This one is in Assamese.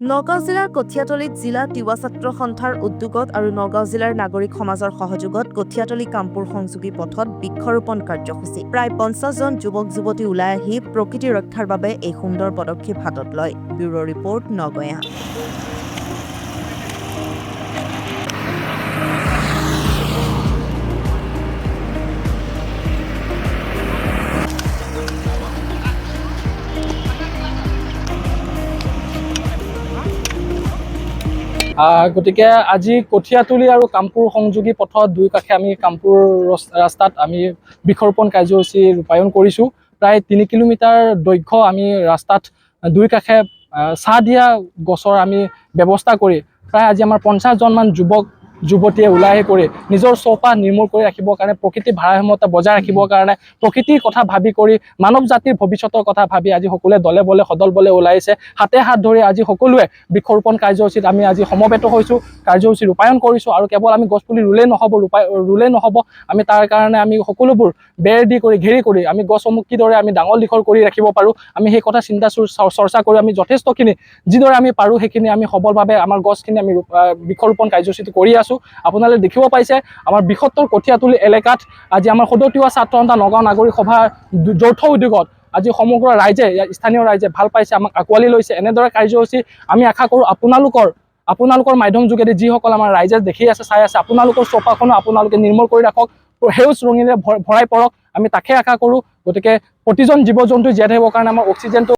নগাঁও জিলাৰ কঠিয়াতলীত জিলা তিৱা ছাত্ৰ সন্থাৰ উদ্যোগত আৰু নগাঁও জিলাৰ নাগৰিক সমাজৰ সহযোগত কঠিয়াতলী কামপুৰ সংযোগী পথত বৃক্ষৰোপণ কাৰ্যসূচী। প্ৰায় 50 জন যুৱক-যুৱতী ওলাই আহি প্ৰকৃতি ৰক্ষাৰ বাবে এই সুন্দৰ পদক্ষেপ হাতত লয়। ব্যুৰ' ৰিপৰ্ট নগঞা। গতিকে আজি কঠিয়াতলী আৰু কামপুৰ সংযোগী পথত দুই কাষে আমি কামপুৰ ৰাস্তাত আমি বৃক্ষৰোপণ কাৰ্যসূচী ৰূপায়ণ কৰিছোঁ। প্ৰায় 3 কিলোমিটাৰ দৈৰ্ঘ্য আমি ৰাস্তাত দুই কাষে ছাঁ দিয়া গছৰ আমি ব্যৱস্থা কৰি প্ৰায় আজি আমাৰ 50 জনমান যুৱতীয়ে ওলাই আহি কৰি নিজৰ চৌপাশ নিৰ্মূল কৰি ৰাখিবৰ কাৰণে, প্ৰকৃতিৰ ভাৰসাম্যতা বজাই ৰাখিবৰ কাৰণে, প্ৰকৃতিৰ কথা ভাবি কৰি, মানৱ জাতিৰ ভৱিষ্যতৰ কথা ভাবি আজি সকলোৱে দলে বলে সদল বলে ওলাইছে। হাতে হাত ধৰি আজি সকলোৱে বৃক্ষৰোপণ কাৰ্যসূচীত আমি আজি সমবেত হৈছোঁ, কাৰ্যসূচী ৰূপায়ণ কৰিছোঁ। আৰু কেৱল আমি গছপুলি ৰুলেই নহ'ব, আমি তাৰ কাৰণে আমি সকলোবোৰ বেৰ দি কৰি ঘেৰি কৰি আমি গছসমূহ কিদৰে আমি ডাঙৰ দীঘল কৰি ৰাখিব পাৰোঁ, আমি সেই কথা চৰ্চা কৰি আমি যথেষ্টখিনি যিদৰে আমি পাৰোঁ সেইখিনি আমি সবলভাৱে আমাৰ গছখিনি আমি বৃক্ষৰোপণ কাৰ্যসূচীটো কৰি আছোঁ। আপোনালোকে দেখিব পাইছে আমাৰ বৃহত্তৰ কঠিয়াতলী এলেকাত আজি আমাৰ সদৌ তিৱা ছাত্ৰ সন্থা নগাঁও নাগৰিক সভাৰ যৌথ উদ্যোগত আজি সমগ্ৰ ৰাইজে, স্থানীয় ৰাইজে ভাল পাইছে, আমাক আঁকোৱালি লৈছে। এনেদৰে কাৰ্যসূচী আমি আশা কৰোঁ আপোনালোকৰ মাধ্যম যোগেদি যিসকল আমাৰ ৰাইজে দেখি আছে, চাই আছে, আপোনালোকৰ চৌপাশখনো আপোনালোকে নিৰ্মল কৰি ৰাখক, সেউজ ৰঙেৰে ভৰাই পৰক, আমি তাকে আশা কৰোঁ। গতিকে প্ৰতিজন জীৱ জন্তু জীয়াই থাকিবৰ কাৰণে আমাৰ অক্সিজেনটো